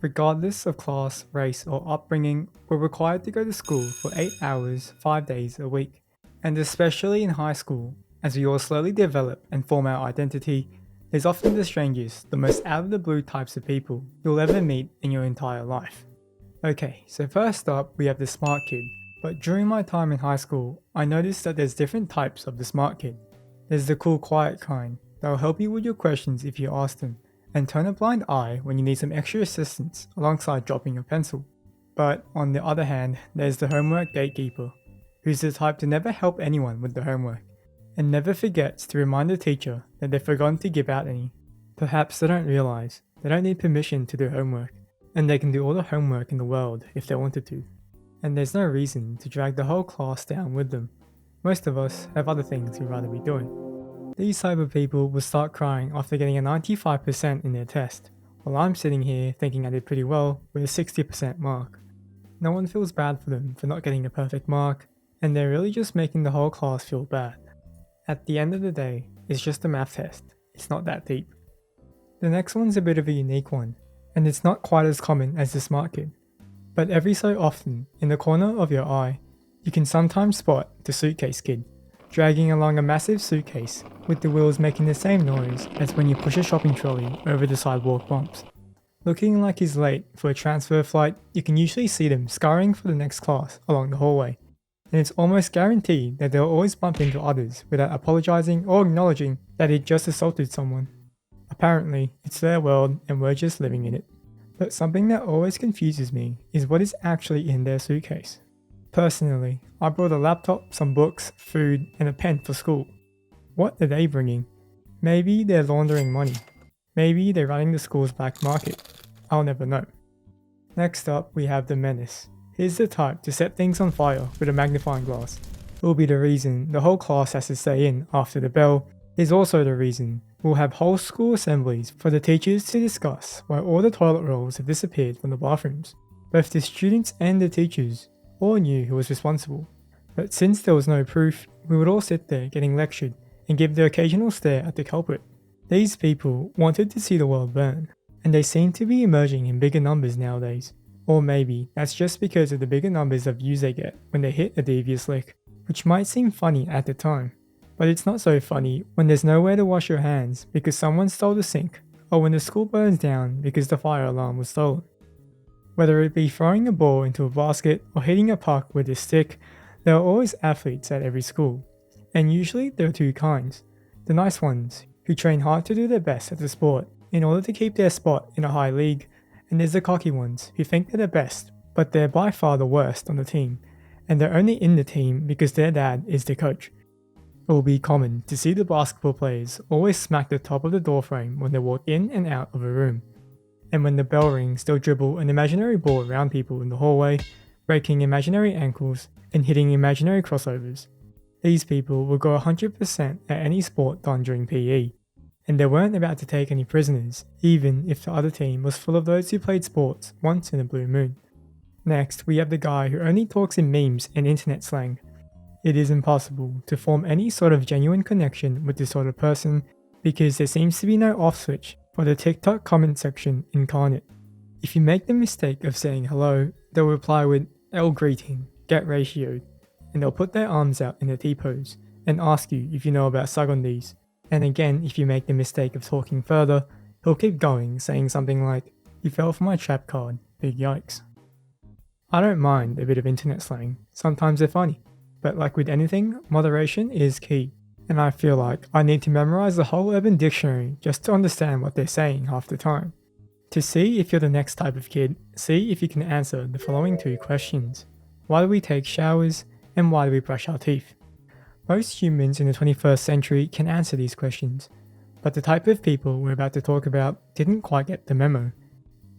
regardless of class, race, or upbringing, were required to go to school for 8 hours, 5 days a week. And especially in high school, as we all slowly develop and form our identity, there's often the strangest, the most out of the blue types of people you'll ever meet in your entire life. Okay, so first up, we have the smart kid. But during my time in high school, I noticed that there's different types of the smart kid. There's the cool, quiet kind that'll help you with your questions if you ask them, and turn a blind eye when you need some extra assistance alongside dropping your pencil. But on the other hand, there's the homework gatekeeper, who's the type to never help anyone with the homework, and never forgets to remind the teacher that they've forgotten to give out any. Perhaps they don't realize they don't need permission to do homework, and they can do all the homework in the world if they wanted to. And there's no reason to drag the whole class down with them. Most of us have other things we'd rather be doing. These type of people will start crying after getting a 95% in their test, while I'm sitting here thinking I did pretty well with a 60% mark. No one feels bad for them for not getting a perfect mark, and they're really just making the whole class feel bad. At the end of the day, it's just a math test. It's not that deep. The next one's a bit of a unique one, and it's not quite as common as the smart kid. But every so often, in the corner of your eye, you can sometimes spot the suitcase kid, dragging along a massive suitcase with the wheels making the same noise as when you push a shopping trolley over the sidewalk bumps. Looking like he's late for a transfer flight, you can usually see them scurrying for the next class along the hallway, and it's almost guaranteed that they'll always bump into others without apologizing or acknowledging that he'd just assaulted someone. Apparently, it's their world and we're just living in it. But something that always confuses me is what is actually in their suitcase. Personally, I brought a laptop, some books, food, and a pen for school. What are they bringing? Maybe they're laundering money. Maybe they're running the school's black market. I'll never know. Next up, we have the menace. He's the type to set things on fire with a magnifying glass. It will be the reason the whole class has to stay in after the bell. Is also the reason we'll have whole school assemblies for the teachers to discuss why all the toilet rolls have disappeared from the bathrooms. Both the students and the teachers all knew who was responsible. But since there was no proof, we would all sit there getting lectured and give the occasional stare at the culprit. These people wanted to see the world burn, and they seem to be emerging in bigger numbers nowadays. Or maybe that's just because of the bigger numbers of views they get when they hit a devious lick, which might seem funny at the time. But it's not so funny when there's nowhere to wash your hands because someone stole the sink, or when the school burns down because the fire alarm was stolen. Whether it be throwing a ball into a basket or hitting a puck with a stick, there are always athletes at every school. And usually there are two kinds. The nice ones, who train hard to do their best at the sport in order to keep their spot in a high league, and there's the cocky ones who think they're the best, but they're by far the worst on the team, and they're only in the team because their dad is the coach. It will be common to see the basketball players always smack the top of the doorframe when they walk in and out of a room. And when the bell rings, they'll dribble an imaginary ball around people in the hallway, breaking imaginary ankles and hitting imaginary crossovers. These people will go 100% at any sport done during PE, and they weren't about to take any prisoners, even if the other team was full of those who played sports once in a blue moon. Next, we have the guy who only talks in memes and internet slang. It is impossible to form any sort of genuine connection with this sort of person because there seems to be no off switch for the TikTok comment section incarnate. If you make the mistake of saying hello, they'll reply with L greeting, get ratioed, and they'll put their arms out in a T-pose and ask you if you know about Sagondis. And again, if you make the mistake of talking further, he'll keep going saying something like, you fell for my trap card, big yikes. I don't mind a bit of internet slang, sometimes they're funny. But like with anything, moderation is key, and I feel like I need to memorize the whole Urban Dictionary just to understand what they're saying half the time. To see if you're the next type of kid, see if you can answer the following two questions. Why do we take showers, and why do we brush our teeth? Most humans in the 21st century can answer these questions, but the type of people we're about to talk about didn't quite get the memo.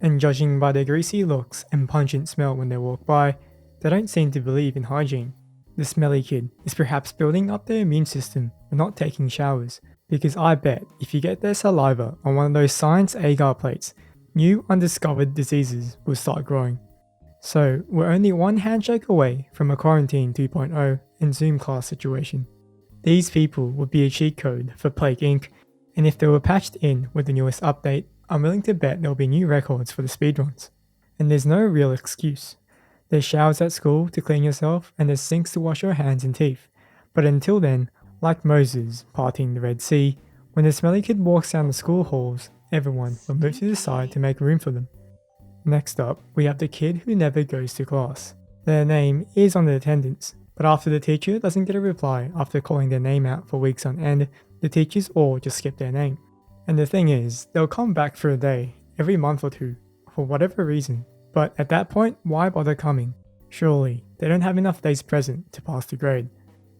And judging by their greasy looks and pungent smell when they walk by, they don't seem to believe in hygiene. The smelly kid is perhaps building up their immune system and not taking showers, because I bet if you get their saliva on one of those science agar plates, new undiscovered diseases will start growing. So we're only one handshake away from a quarantine 2.0 and Zoom class situation. These people would be a cheat code for Plague Inc., and if they were patched in with the newest update, I'm willing to bet there'll be new records for the speedruns. And there's no real excuse. There's showers at school to clean yourself, and there's sinks to wash your hands and teeth. But until then, like Moses parting the Red Sea, when the smelly kid walks down the school halls, everyone will move to the side to make room for them. Next up, we have the kid who never goes to class. Their name is on the attendance, but after the teacher doesn't get a reply after calling their name out for weeks on end, the teachers all just skip their name. And the thing is, they'll come back for a day, every month or two, for whatever reason. But at that point, why bother coming? Surely, they don't have enough days present to pass the grade.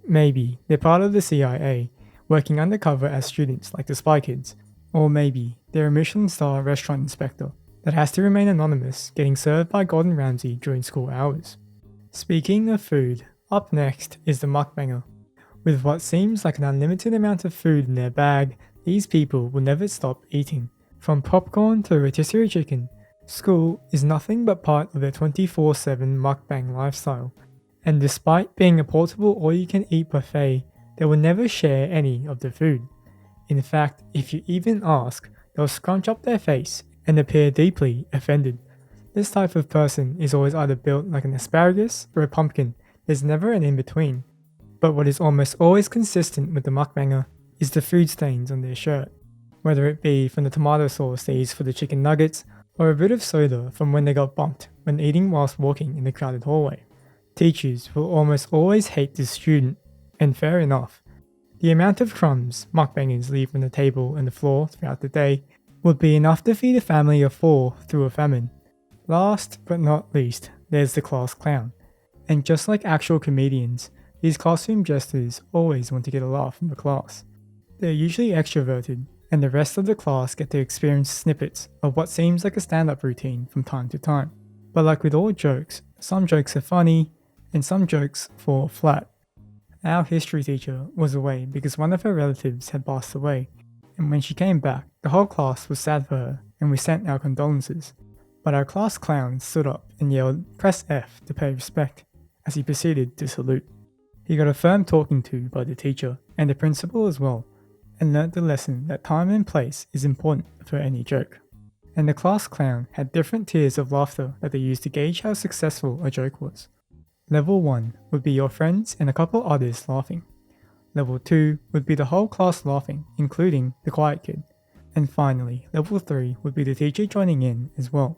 Maybe they're part of the CIA, working undercover as students like the Spy Kids. Or maybe they're a Michelin star restaurant inspector that has to remain anonymous, getting served by Gordon Ramsay during school hours. Speaking of food, up next is the mukbanger. With what seems like an unlimited amount of food in their bag, these people will never stop eating. From popcorn to rotisserie chicken, school is nothing but part of their 24/7 mukbang lifestyle. And despite being a portable all-you-can-eat buffet, they will never share any of the food. In fact, if you even ask, they'll scrunch up their face and appear deeply offended. This type of person is always either built like an asparagus or a pumpkin. There's never an in-between. But what is almost always consistent with the mukbanger is the food stains on their shirt, whether it be from the tomato sauce they use for the chicken nuggets, or a bit of soda from when they got bumped when eating whilst walking in the crowded hallway. Teachers will almost always hate this student, and fair enough. The amount of crumbs mukbangers leave on the table and the floor throughout the day would be enough to feed a family of 4 through a famine. Last but not least, there's the class clown. And just like actual comedians, these costume jesters always want to get a laugh from the class. They're usually extroverted, and the rest of the class get to experience snippets of what seems like a stand-up routine from time to time. But like with all jokes, some jokes are funny, and some jokes fall flat. Our history teacher was away because one of her relatives had passed away, and when she came back, the whole class was sad for her, and we sent our condolences. But our class clown stood up and yelled, "Press F" to pay respect, as he proceeded to salute. He got a firm talking to by the teacher, and the principal as well, and learnt the lesson that time and place is important for any joke. And the class clown had different tiers of laughter that they used to gauge how successful a joke was. Level 1 would be your friends and a couple others laughing. Level 2 would be the whole class laughing, including the quiet kid. And finally, level 3 would be the teacher joining in as well.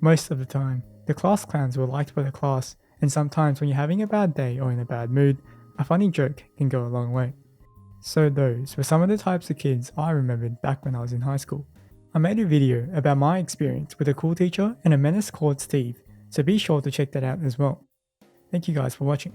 Most of the time, the class clowns were liked by the class, and sometimes when you're having a bad day or in a bad mood, a funny joke can go a long way. So those were some of the types of kids I remembered back when I was in high school. I made a video about my experience with a cool teacher and a menace called Steve, so be sure to check that out as well. Thank you guys for watching.